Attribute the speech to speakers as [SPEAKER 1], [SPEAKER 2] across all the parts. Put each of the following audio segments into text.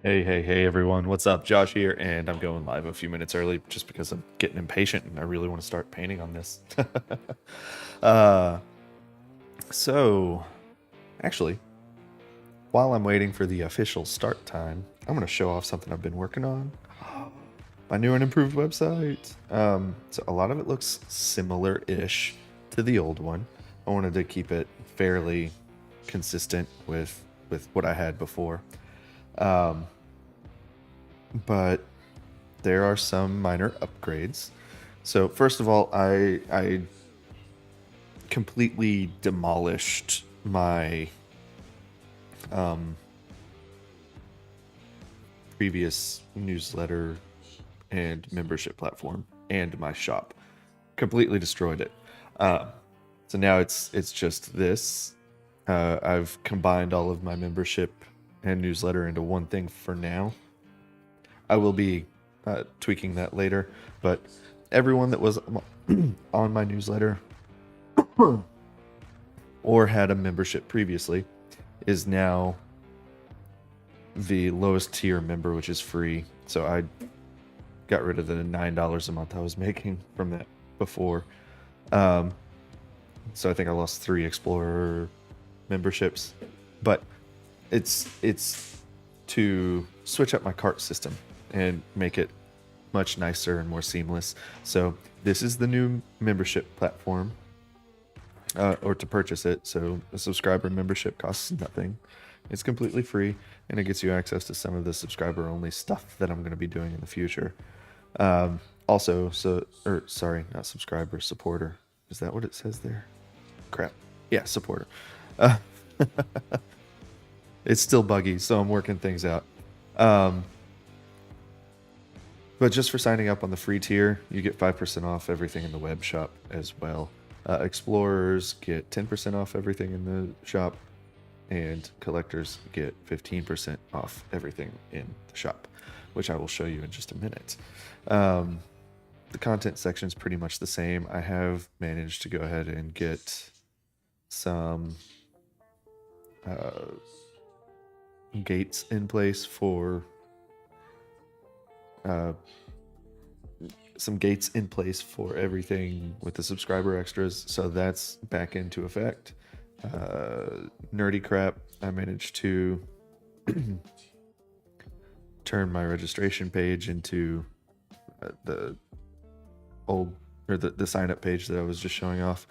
[SPEAKER 1] Hey, everyone. What's up? Josh here, and I'm going live a few minutes early just because I'm getting impatient and I really want to start painting on this. uh, so, actually, while I'm waiting for the official start time, I'm going to show off something I've been working on. My new and improved website. So a lot of it looks similar-ish to the old one. I wanted to keep it fairly consistent with what I had before. Um, but there are some minor upgrades. So first of all, I completely demolished my um, previous newsletter and membership platform and my shop. Completely destroyed it. Uh, so now it's just this. I've combined all of my membership and newsletter into one thing for now. I will be tweaking that later, but everyone that was on my newsletter or had a membership previously is now the lowest tier member, which is free. So I got rid of the $9 a month I was making from that before. So I think I lost 3 Explorer memberships, but it's to switch up my cart system and make it much nicer and more seamless. So this is the new membership platform, or to purchase it. So a subscriber membership costs nothing. It's completely free, and it gets you access to some of the subscriber-only stuff that I'm going to be doing in the future. Also, sorry, not subscriber, supporter. Is that what it says there? Crap. Yeah, supporter. Uh, it's still buggy, so I'm working things out. But just for signing up on the free tier, you get 5% off everything in the web shop as well. Explorers get 10% off everything in the shop, and collectors get 15% off everything in the shop, which I will show you in just a minute. The content section is pretty much the same. I have managed to go ahead and get some gates in place for everything with the subscriber extras, so that's back into effect. Nerdy crap, I managed to turn my registration page into the old, or the sign up page that I was just showing off.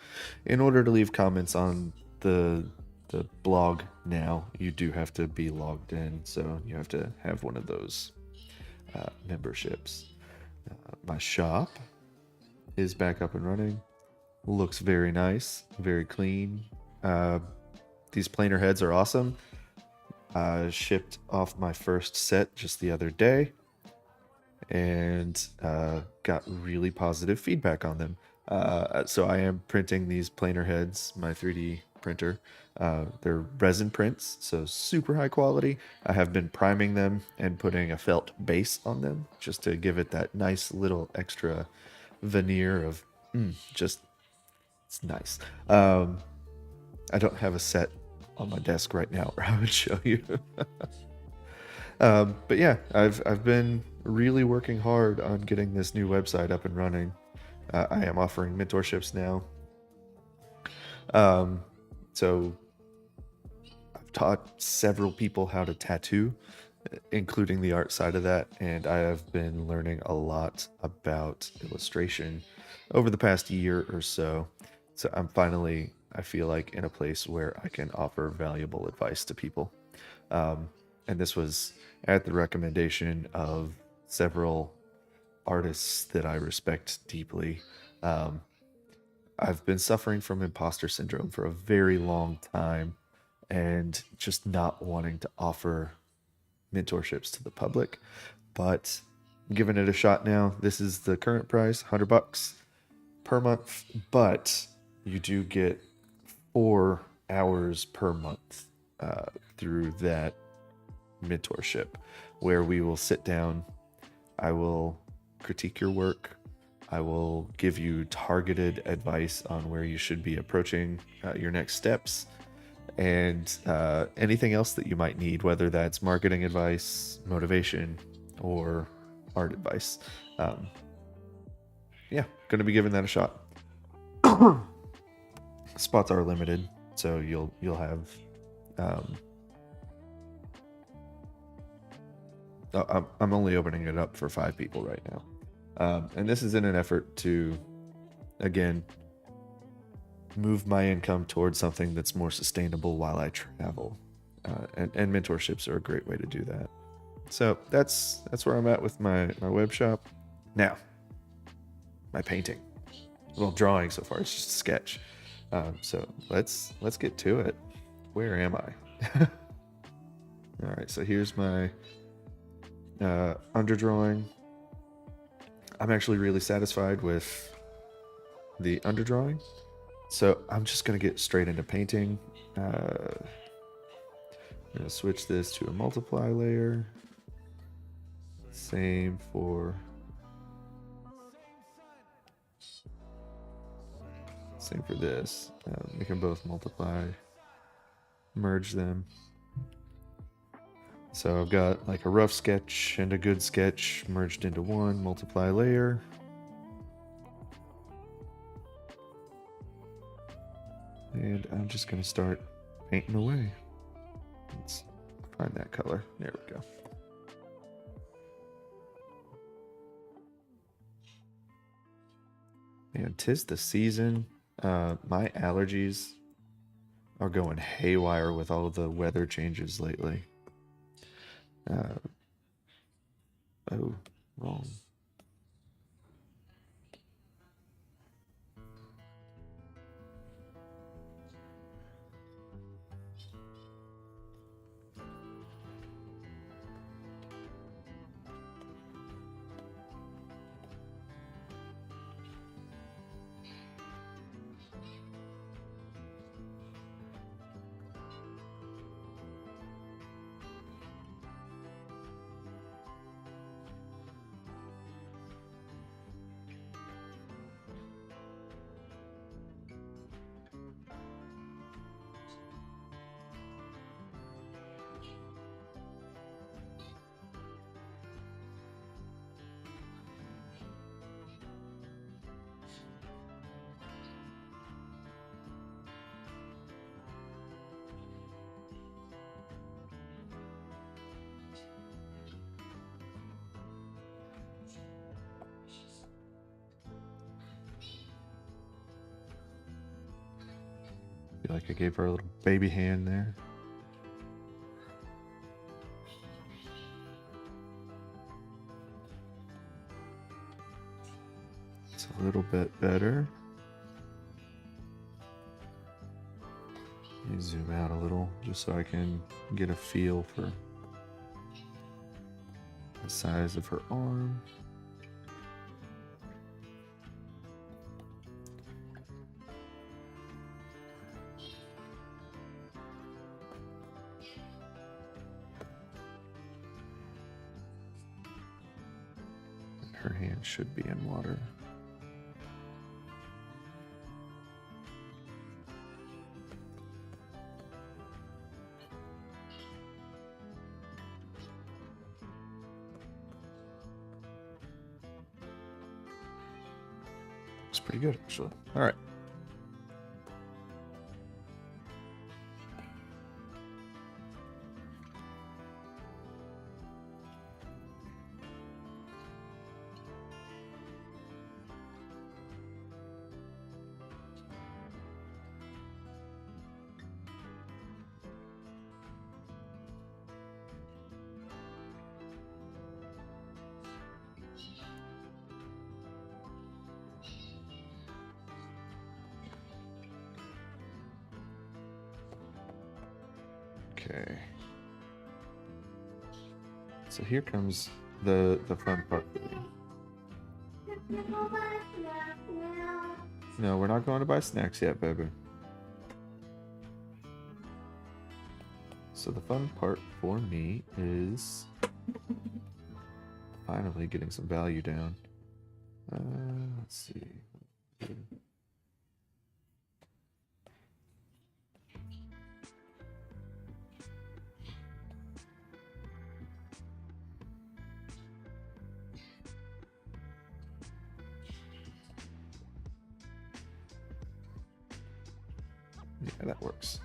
[SPEAKER 1] In order to leave comments on the blog now, you do have to be logged in, so you have to have one of those memberships. My shop is back up and running. Looks very nice, very clean. These planer heads are awesome. Shipped off my first set just the other day, and got really positive feedback on them. So I am printing these planer heads, my 3D printer. They're resin prints, so super high quality. I have been priming them and putting a felt base on them just to give it that nice little extra veneer of just, it's nice. I don't have a set on my desk right now where I would show you. But yeah, I've been really working hard on getting this new website up and running. I am offering mentorships now. So I've taught several people how to tattoo, including the art side of that, and I have been learning a lot about illustration over the past year or so. So I'm finally, I feel like, in a place where I can offer valuable advice to people. And this was at the recommendation of several artists that I respect deeply. I've been suffering from imposter syndrome for a very long time and just not wanting to offer mentorships to the public, but I'm giving it a shot now. This is the current price, $100 per month, but you do get 4 hours per month through that mentorship, where we will sit down. I will critique your work. I will give you targeted advice on where you should be approaching your next steps. and anything else that you might need, whether that's marketing advice, motivation, or art advice. Yeah, going to be giving that a shot. Spots are limited, so you'll have. I'm only opening it up for 5 people right now, and this is in an effort to, again, move my income towards something that's more sustainable while I travel, and mentorships are a great way to do that. So that's where I'm at with my web shop. Now, my painting, well, drawing so far, it's just a sketch. So let's get to it. Where am I? All right, so here's my underdrawing. I'm actually really satisfied with the underdrawing, so I'm just gonna get straight into painting. I'm gonna switch this to a multiply layer. Same for this. We can both multiply, merge them. So I've got like a rough sketch and a good sketch merged into one, multiply layer. And I'm just gonna start painting away. Let's find that color. There we go. Man, 'tis the season. My allergies are going haywire with all of the weather changes lately. Oh, wrong. Feel like I gave her a little baby hand there. It's a little bit better. Let me zoom out a little just so I can get a feel for the size of her arm. Her hand should be in water. It's pretty good, actually. All right. Okay. So here comes the fun part for me. No, we're not going to buy snacks yet, baby. So the fun part for me is finally getting some value down. Let's see. Yeah, that works.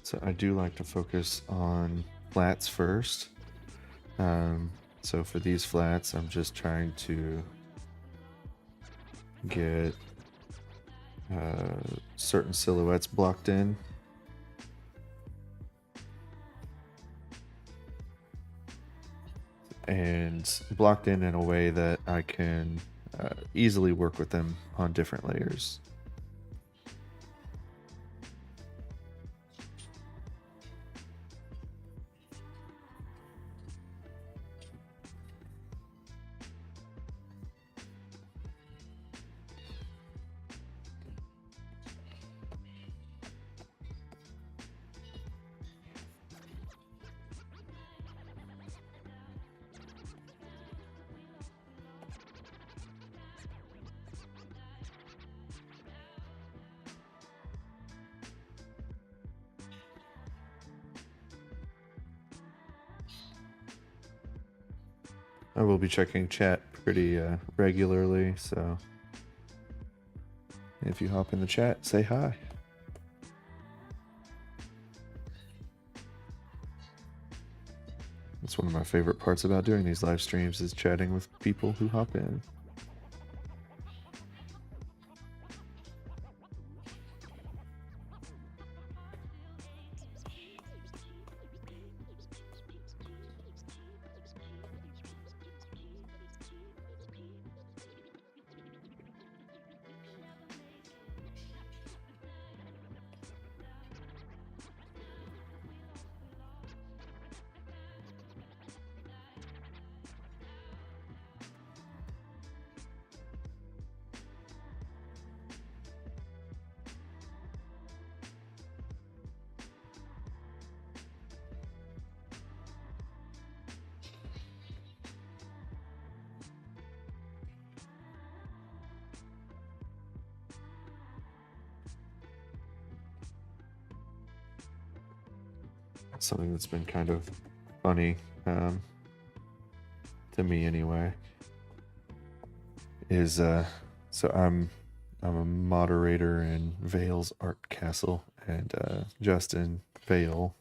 [SPEAKER 1] So I do like to focus on flats first. So for these flats, I'm just trying to get certain silhouettes blocked in. And blocked in a way that I can easily work with them on different layers. I will be checking chat pretty regularly, so if you hop in the chat, say hi. That's one of my favorite parts about doing these live streams is chatting with people who hop in. Something that's been kind of funny to me anyway is so I'm a moderator in Vale's Art Castle, and Justin Vale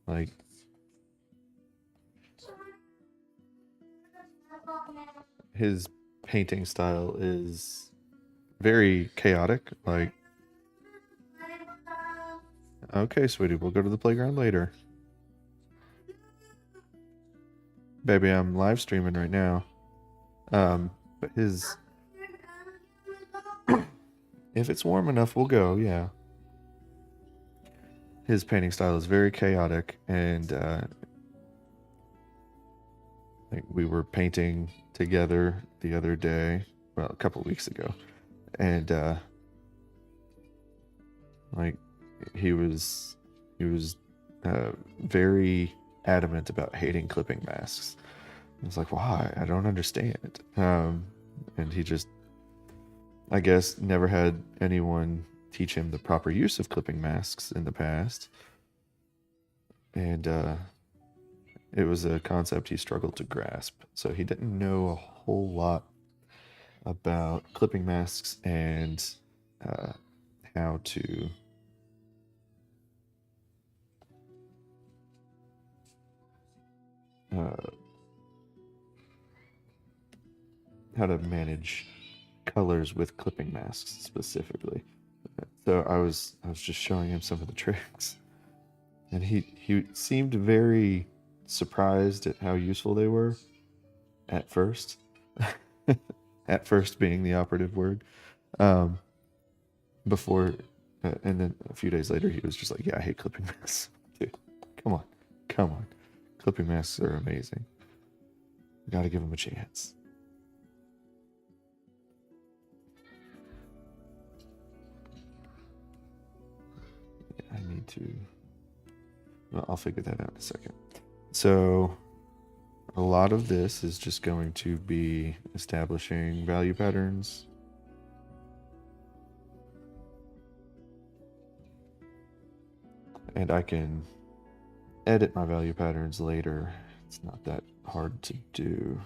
[SPEAKER 1] like his painting style is very chaotic. Like, okay, sweetie, we'll go to the playground later. Baby, I'm live streaming right now. But his... if it's warm enough, we'll go, yeah. His painting style is very chaotic, and like we were painting together the other day, well, a couple weeks ago, and like he was very adamant about hating clipping masks. I was like, why? I don't understand. And he just, I guess, never had anyone teach him the proper use of clipping masks in the past. And it was a concept he struggled to grasp. So he didn't know a whole lot about clipping masks and how to manage colors with clipping masks specifically. So I was just showing him some of the tricks, and he seemed very surprised at how useful they were at first. At first being the operative word. Before and then a few days later he was just like, yeah, I hate clipping masks. Dude, come on. Clipping masks are amazing. You gotta give them a chance. I need to... well, I'll figure that out in a second. So a lot of this is just going to be establishing value patterns. And I can edit my value patterns later. It's not that hard to do.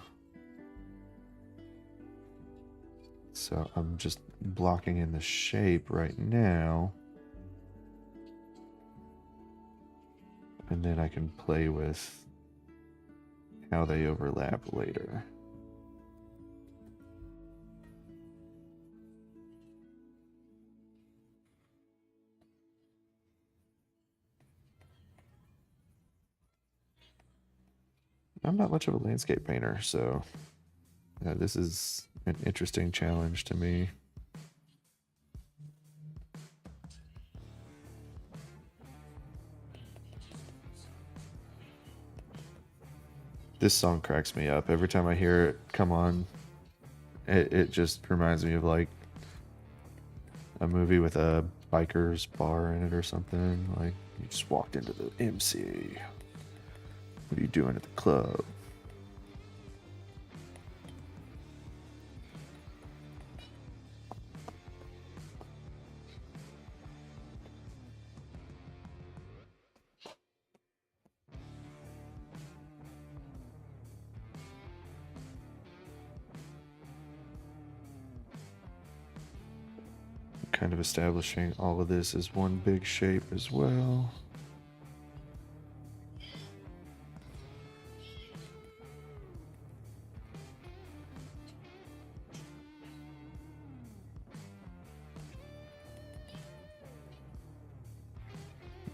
[SPEAKER 1] So I'm just blocking in the shape right now. And then I can play with how they overlap later. I'm not much of a landscape painter, so this is an interesting challenge to me. This song cracks me up. Every time I hear it come on, it just reminds me of like a movie with a biker's bar in it or something. Like, you just walked into the MC. What are you doing at the club? Kind of establishing all of this as one big shape as well.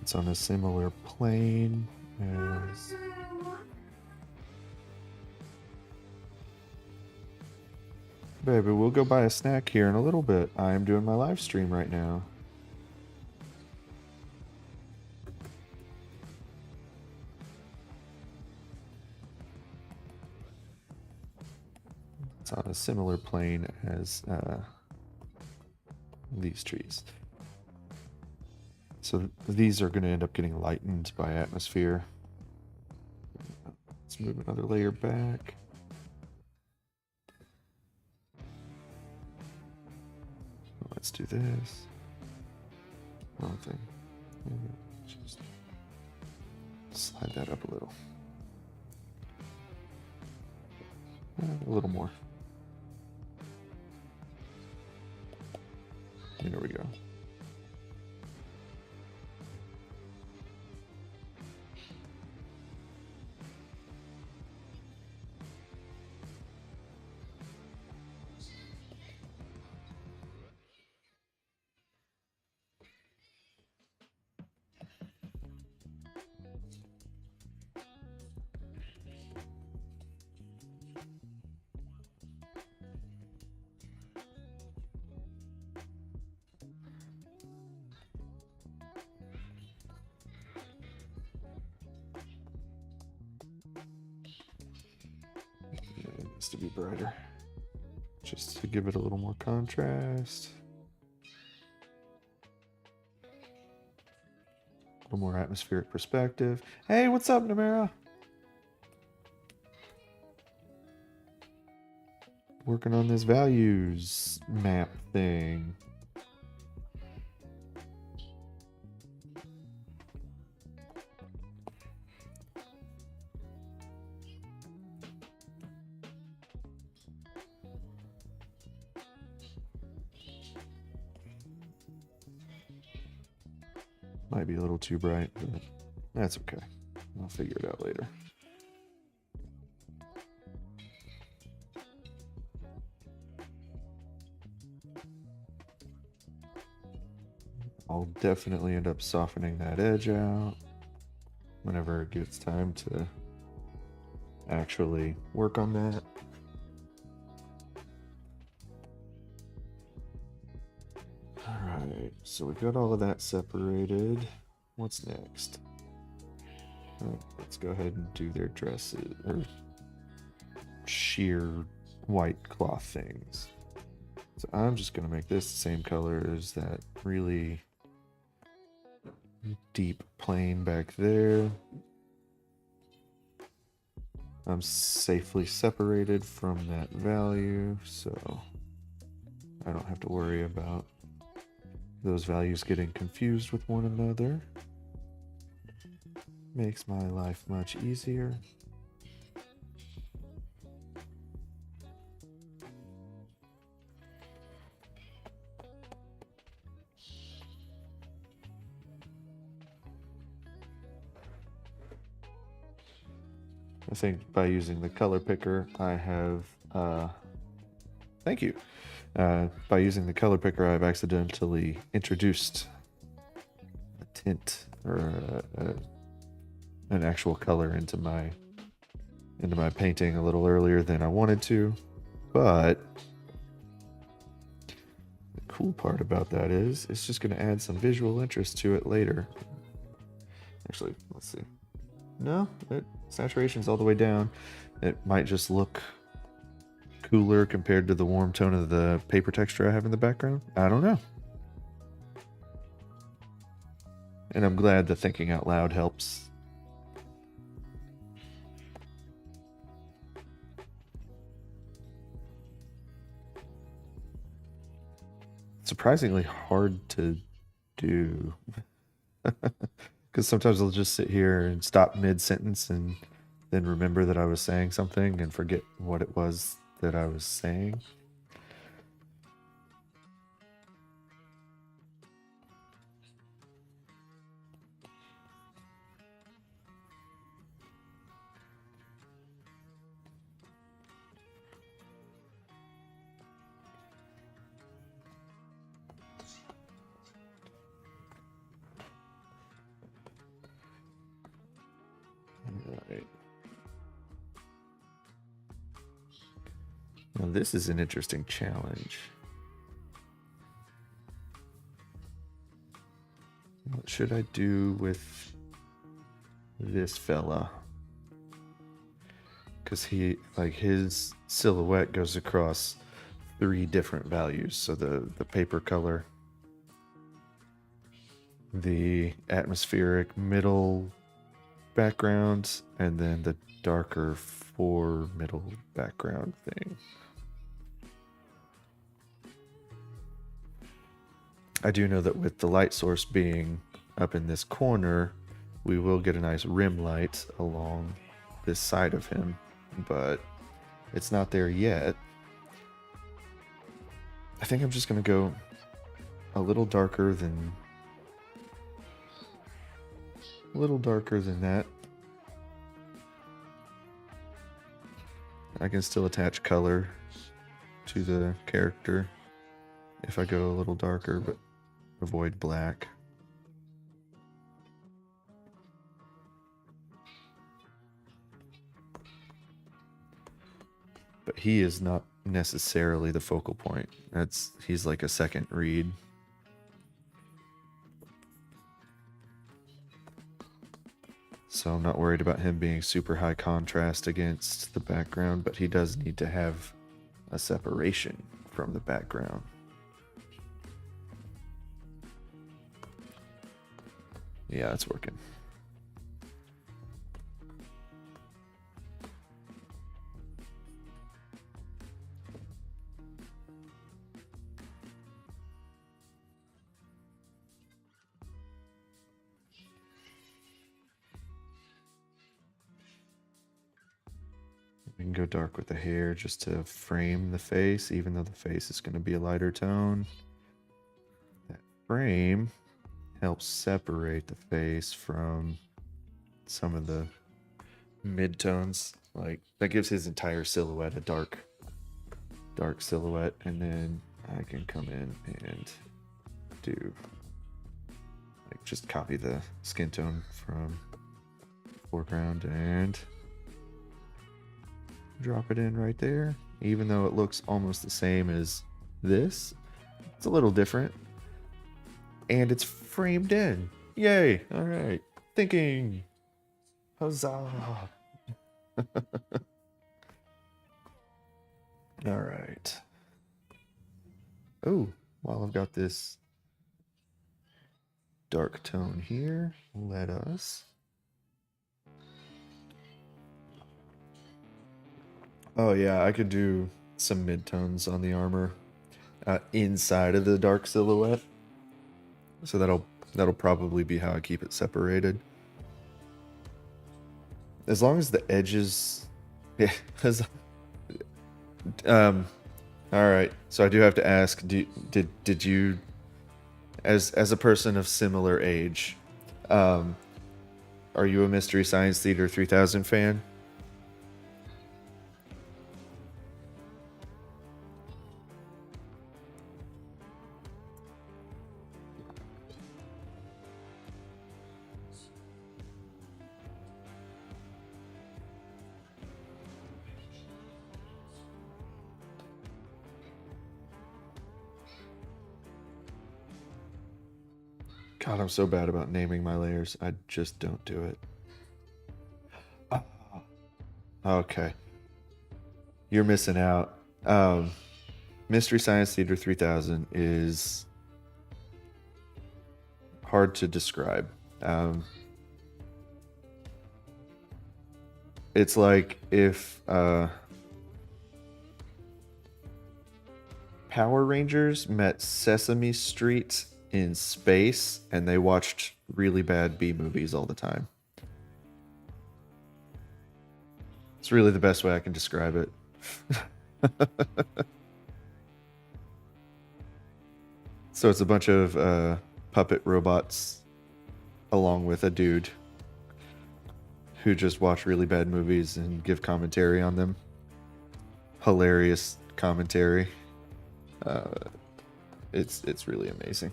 [SPEAKER 1] It's on a similar plane as baby, we'll go buy a snack here in a little bit. I am doing my live stream right now. It's on a similar plane as these trees. So these are going to end up getting lightened by atmosphere. Let's move another layer back. Let's do this. Wrong thing. Just slide that up a little. A little more. There we go. To be brighter, just to give it a little more contrast, a little more atmospheric perspective. Hey, what's up, Namera? Working on this values map thing. Might be a little too bright, but that's okay. I'll figure it out later. I'll definitely end up softening that edge out whenever it gets time to actually work on that. Alright, so we've got all of that separated. What's next? Let's go ahead and do their dresses, or sheer white cloth things. So I'm just going to make this the same color as that really deep plane back there. I'm safely separated from that value, so I don't have to worry about those values getting confused with one another. makes my life much easier. I think by using the color picker, I have, thank you. By using the color picker, I've accidentally introduced a tint or an actual color into my painting a little earlier than I wanted to. But the cool part about that is it's just going to add some visual interest to it later. Actually, let's see. No, saturation's all the way down. It might just look cooler compared to the warm tone of the paper texture I have in the background. I don't know. And I'm glad the thinking out loud helps. Surprisingly hard to do. Because sometimes I'll just sit here and stop mid-sentence and then remember that I was saying something and forget what it was that I was saying. Alright. Now this is an interesting challenge. What should I do with this fella? Because his silhouette goes across 3 different values. So the paper color, the atmospheric middle background, and then the darker 4 middle background thing. I do know that with the light source being up in this corner, we will get a nice rim light along this side of him, but it's not there yet. I think I'm just going to go a little darker than that. I can still attach color to the character if I go a little darker, but avoid black. But he is not necessarily the focal point. He's like a second read. So I'm not worried about him being super high contrast against the background, but he does need to have a separation from the background. Yeah, it's working. We can go dark with the hair just to frame the face, even though the face is going to be a lighter tone. That frame helps separate the face from some of the mid-tones. Like, that gives his entire silhouette a dark silhouette, and then I can come in and do, like, just copy the skin tone from foreground and drop it in right there. Even though it looks almost the same as this, it's a little different. And it's framed in. Yay! All right. Thinking. Huzzah! All right. Oh, while I've got this dark tone here, let us... Oh yeah, I could do some mid-tones on the armor inside of the dark silhouette. So that'll probably be how I keep it separated. as long as the edges, yeah. Um, all right. So I do have to ask: did you, as a person of similar age, um, are you a Mystery Science Theater 3000 fan? God, I'm so bad about naming my layers. I just don't do it. Ah, okay, you're missing out. Mystery Science Theater 3000 is hard to describe. Um, it's like if Power Rangers met Sesame Street in space and they watched really bad B movies all the time. It's really the best way I can describe it. So it's a bunch of puppet robots along with a dude who just watch really bad movies and give commentary on them. Hilarious commentary. Uh, it's really amazing.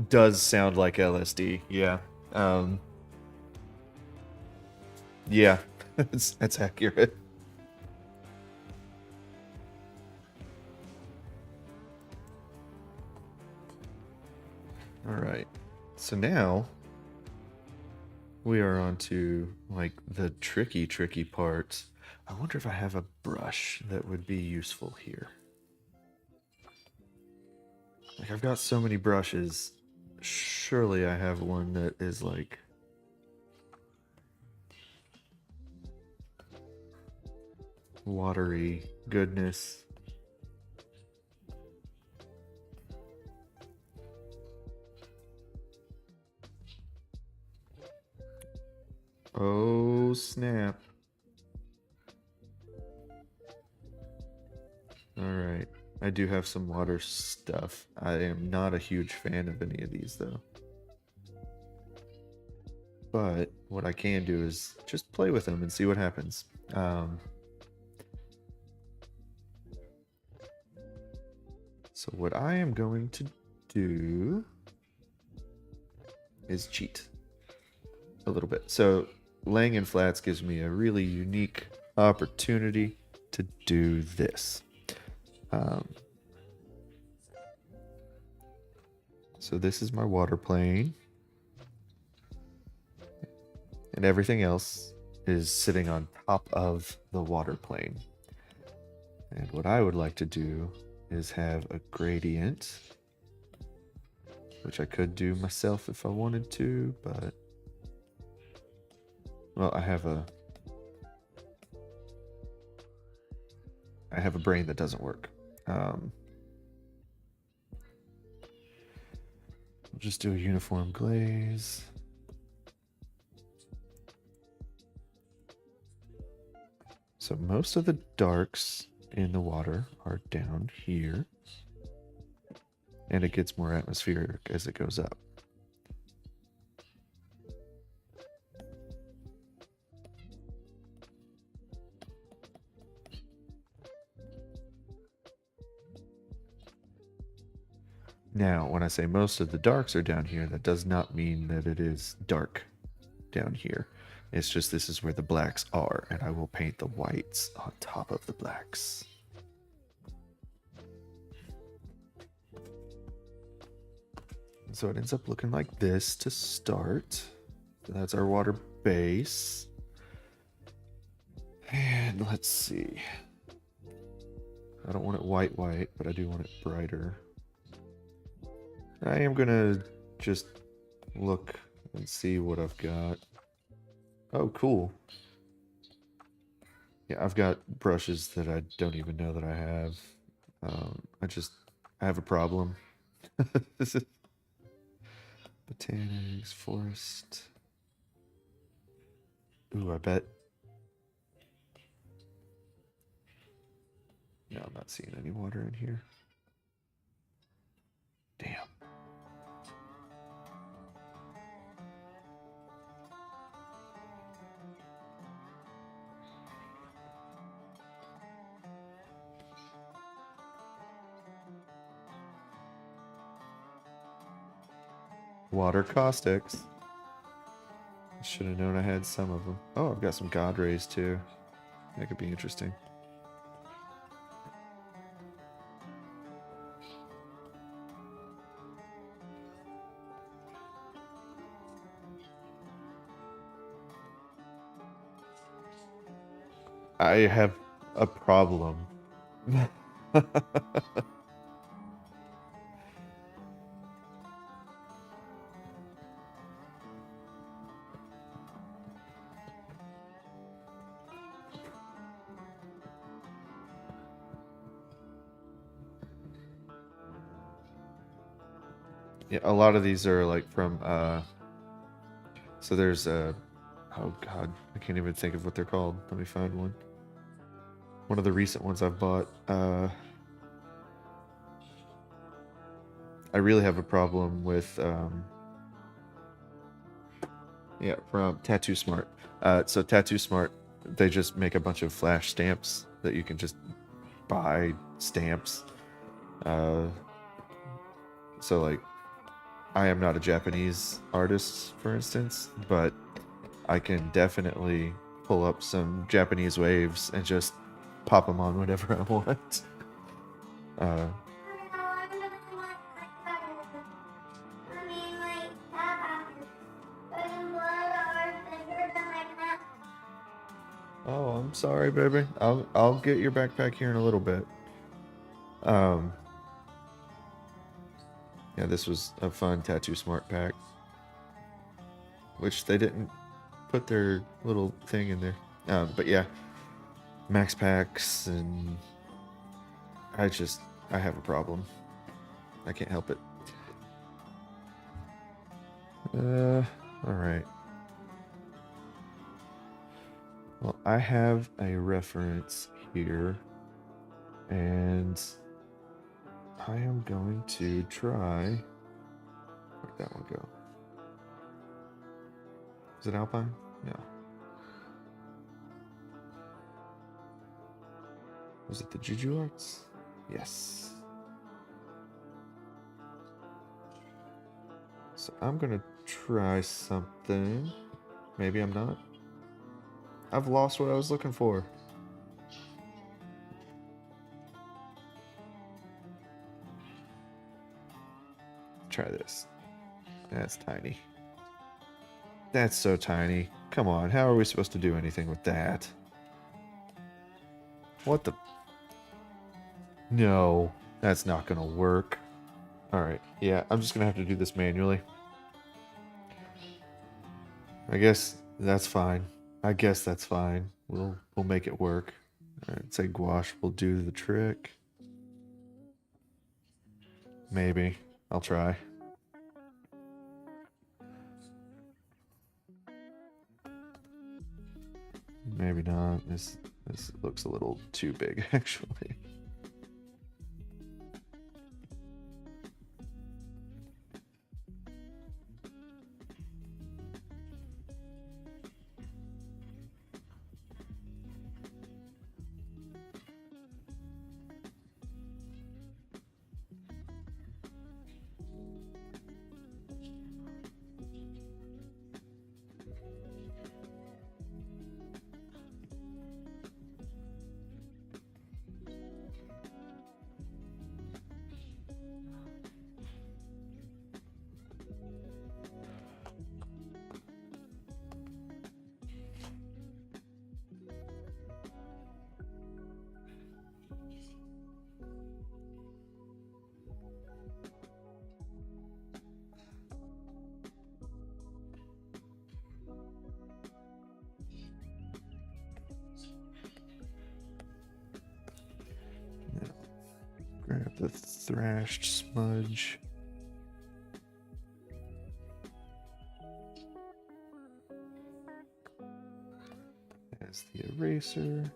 [SPEAKER 1] Does sound like LSD. Yeah. Um, yeah. That's accurate. All right. So now we are on to like the tricky part. I wonder if I have a brush that would be useful here. Like I've got so many brushes. Surely I have one that is like watery goodness. Oh snap. All right. I do have some water stuff. I am not a huge fan of any of these though. But what I can do is just play with them and see what happens. So what I am going to do is cheat a little bit. So laying in flats gives me a really unique opportunity to do this. Um, so this is my water plane. And everything else is sitting on top of the water plane. And what I would like to do is have a gradient, which I could do myself if I wanted to, but well, I have a brain that doesn't work. We'll just do a uniform glaze. So most of the darks in the water are down here, and it gets more atmospheric as it goes up. Now, when I say most of the darks are down here, that does not mean that it is dark down here. It's just this is where the blacks are, and I will paint the whites on top of the blacks. So it ends up looking like this to start. So that's our water base. And let's see. I don't want it white, but I do want it brighter. I am gonna just look and see what I've got. Oh, cool. Yeah, I've got brushes that I don't even know that I have. I have a problem. This is botanics, forest. Ooh, I bet. No, I'm not seeing any water in here. Damn. Water caustics. Should have known I had some of them. Oh, I've got some god rays too. That could be interesting. I have a problem. Yeah, a lot of these are like from so there's oh god, I can't even think of what they're called. Let me find one. One of the recent ones I've bought. I really have a problem with yeah, from Tattoo Smart. So Tattoo Smart, they just make a bunch of flash stamps that you can just buy stamps. So like I am not a Japanese artist, for instance, but I can definitely pull up some Japanese waves and just pop them on whenever I want. Uh, oh, I'm sorry, baby. I'll get your backpack here in a little bit. Yeah, this was a fun Tattoo Smart pack, which they didn't put their little thing in there. But yeah, max packs, and I have a problem. I can't help it. All right. Well, I have a reference here, and I am going to try. Where'd that one go? Is it Alpine? No. Was it the Juju Arts? Yes. So I'm gonna try something. Maybe I'm not. I've lost what I was looking for. Try this. That's tiny. That's so tiny. Come on, how are we supposed to do anything with that? What the? No, that's not gonna work. Alright, yeah, I'm just gonna have to do this manually. I guess that's fine. I guess that's fine. We'll make it work. Alright, say gouache will do the trick. Maybe. I'll try. Maybe not. This looks a little too big, actually. Grab the thrashed smudge. There's the eraser.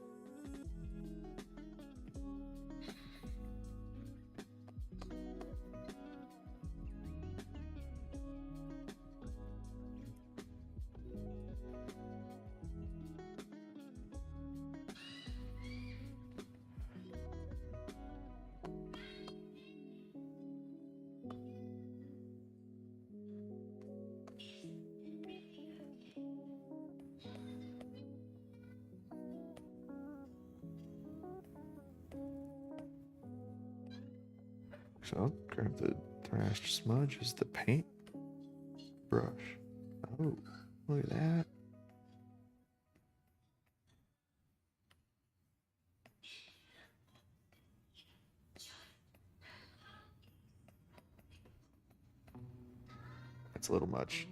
[SPEAKER 1] So I'll grab the thrashed smudge as the paint brush. Oh, look at that. That's a little much.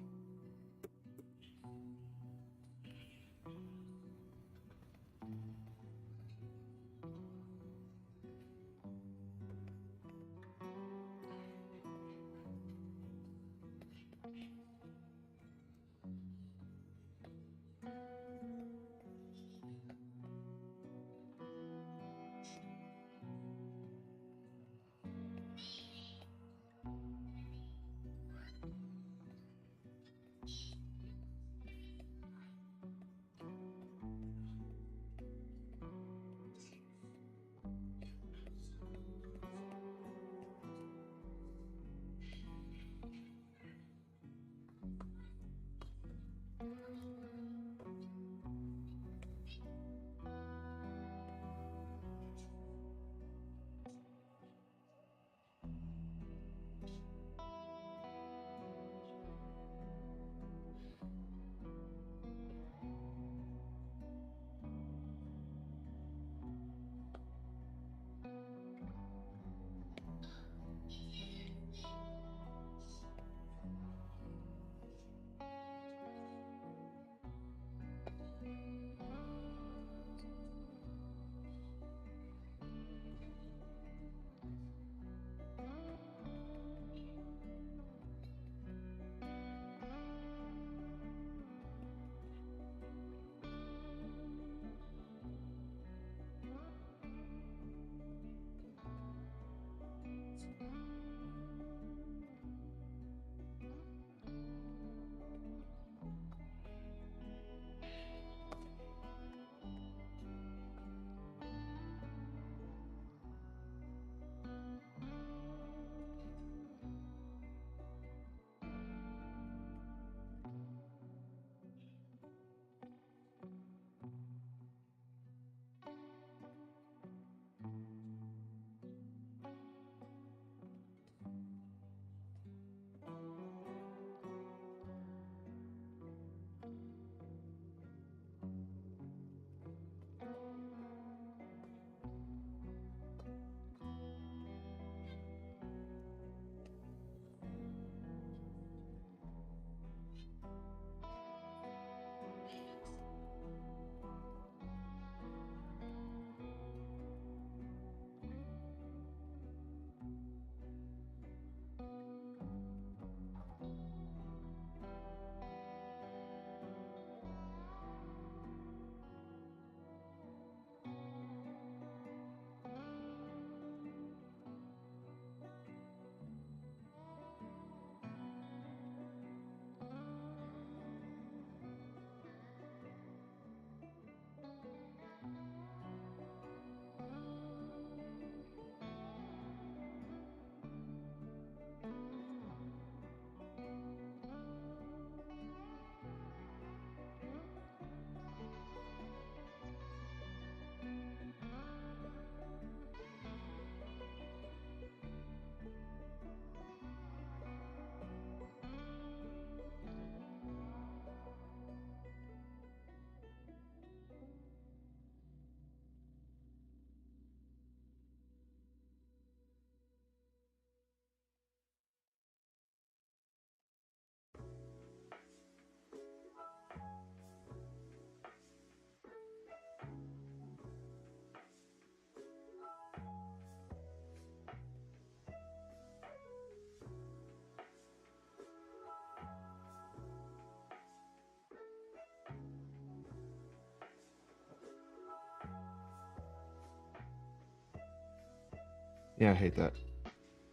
[SPEAKER 1] Yeah, I hate that.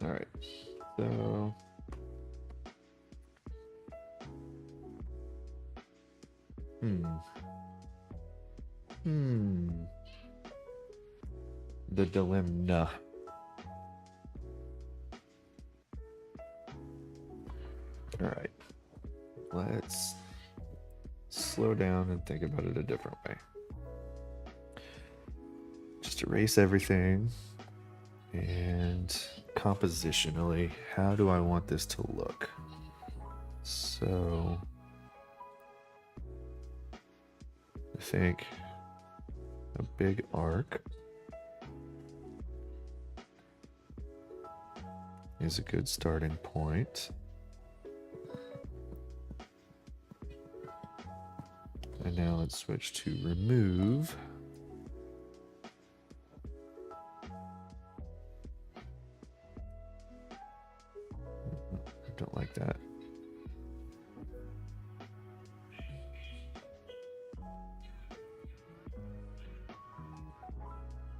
[SPEAKER 1] All right. So, hmm. Hmm. The dilemma. All right. Let's slow down and think about it a different way. Just erase everything. And compositionally, how do I want this to look? So, I think a big arc is a good starting point. And now let's switch to remove. I don't like that.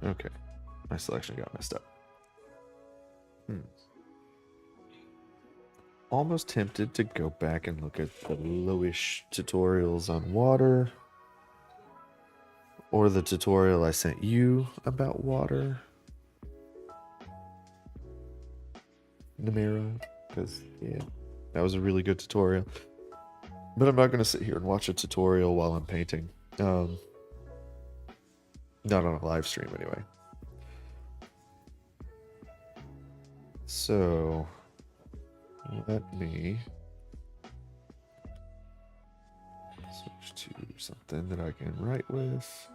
[SPEAKER 1] Okay, my selection got messed up. Almost tempted to go back and look at the lowish tutorials on water, or the tutorial I sent you about water, Namira, because yeah, that was a really good tutorial. But I'm not going to sit here and watch a tutorial while I'm painting. Not on a live stream anyway. So let me switch to something that I can write with.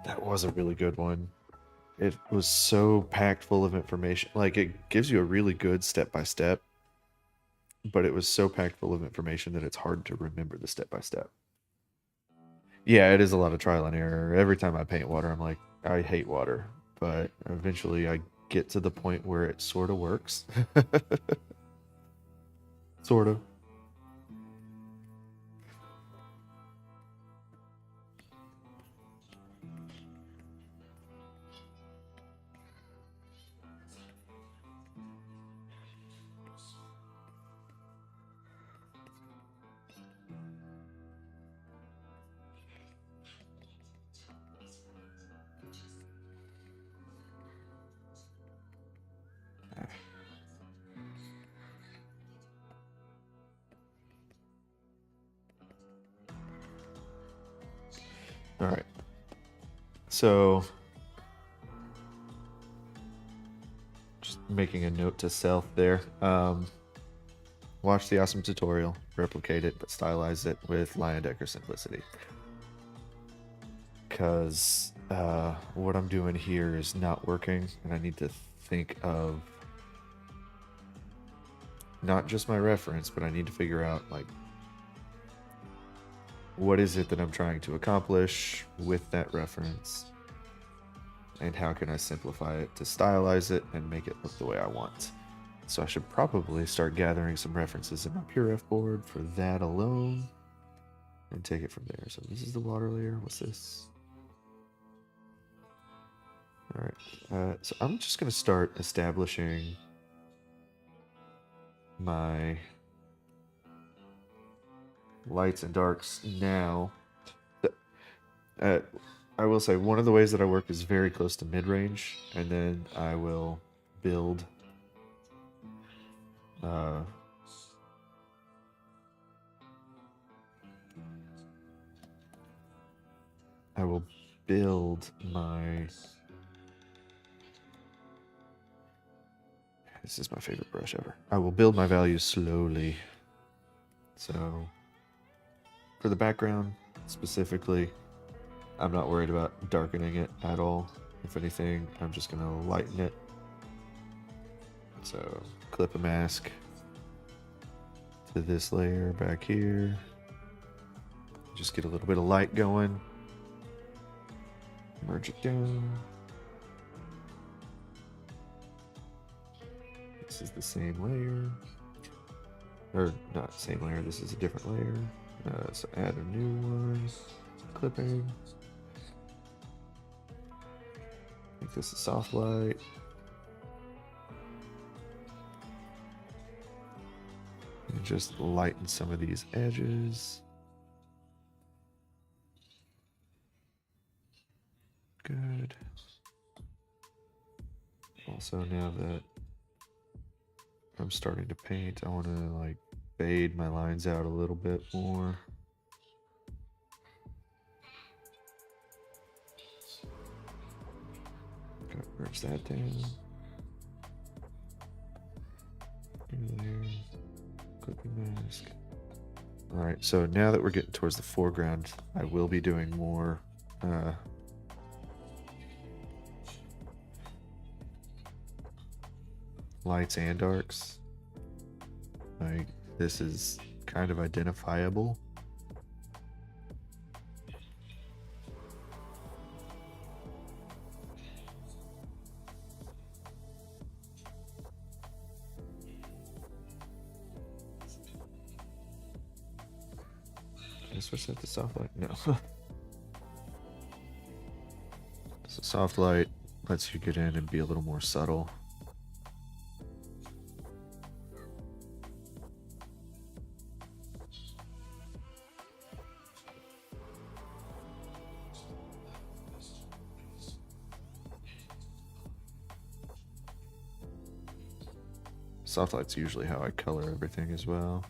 [SPEAKER 1] That was a really good one. It was so packed full of information. Like, it gives you a really good step-by-step, but it was so packed full of information that it's hard to remember the step-by-step. Yeah, it is a lot of trial and error. Every time I paint water, I'm like, I hate water. But eventually I get to the point where it sort of works. Sort of. All right. So, just making a note to self there. Watch the awesome tutorial, replicate it, but stylize it with Leyendecker simplicity. Because what I'm doing here is not working, and I need to think of not just my reference, but I need to figure out, like, what is it that I'm trying to accomplish with that reference, and how can I simplify it to stylize it and make it look the way I want. So I should probably start gathering some references in my PureF board for that alone and take it from there. So this is the water layer. What's this? All right. So I'm just going to start establishing my lights and darks now. I will say one of the ways that I work is very close to mid-range, and then I will build my... This is my favorite brush ever. I will build my values slowly. So for the background specifically, I'm not worried about darkening it at all. If anything, I'm just going to lighten it. So clip a mask to this layer back here. Just get a little bit of light going. Merge it down. This is the same layer. Or not same layer, this is a different layer. So add a new one. Clipping. Make this a soft light. And just lighten some of these edges. Good. Also, now that I'm starting to paint, I want to like fade my lines out a little bit more. Gotta merge that down. There. Clipping mask. All right, so now that we're getting towards the foreground, I will be doing more lights and darks. Like, this is kind of identifiable. Did I switch that to soft light? No. So soft light lets you get in and be a little more subtle. Soft light's usually how I color everything as well.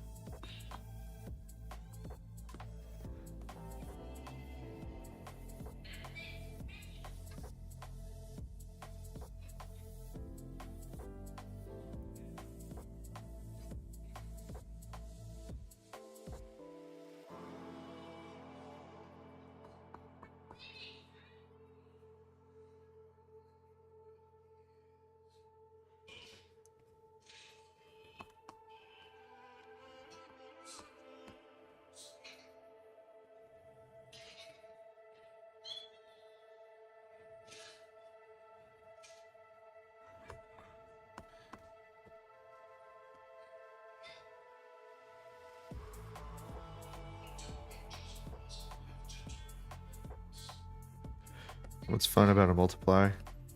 [SPEAKER 1] What's fun about a multiply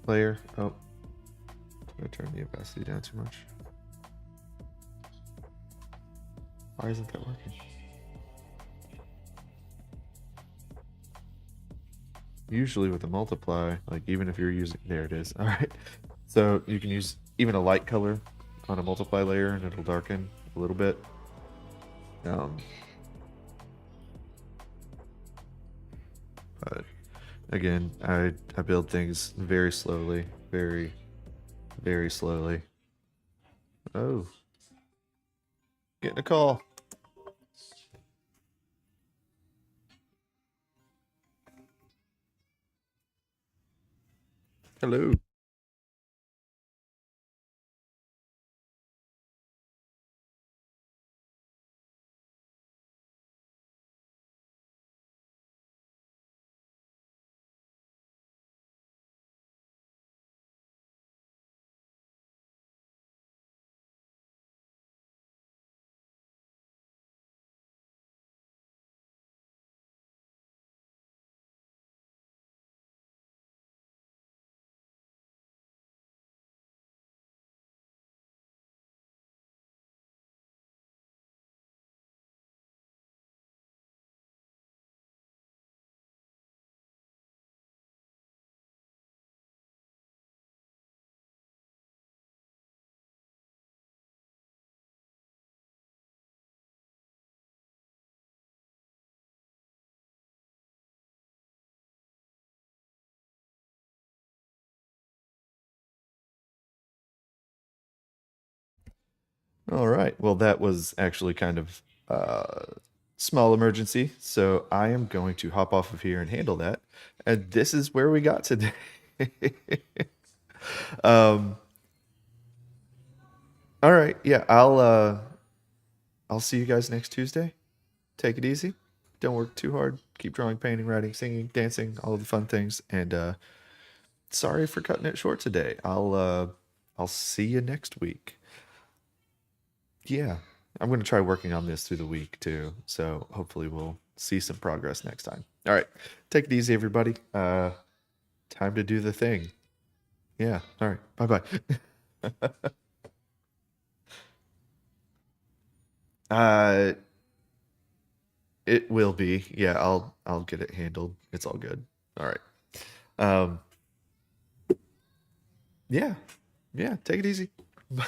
[SPEAKER 1] layer? Oh, I'm gonna turn the opacity down too much. Why isn't that working? Usually with a multiply, like even if you're using, there it is. All right. So you can use even a light color on a multiply layer and it'll darken a little bit. But again, I build things very slowly, very slowly. Oh, getting a call. Hello. All right. Well, that was actually kind of small emergency. So I am going to hop off of here and handle that. And this is where we got today. um, all right. Yeah, I'll see you guys next Tuesday. Take it easy. Don't work too hard. Keep drawing, painting, writing, singing, dancing, all of the fun things. And sorry for cutting it short today. I'll see you next week. Yeah, I'm going to try working on this through the week too. So hopefully we'll see some progress next time. All right. Take it easy, everybody. Time to do the thing. Yeah. All right. Bye bye. uh, it will be. Yeah, I'll get it handled. It's all good. All right. Um, yeah. Yeah. Take it easy. Bye.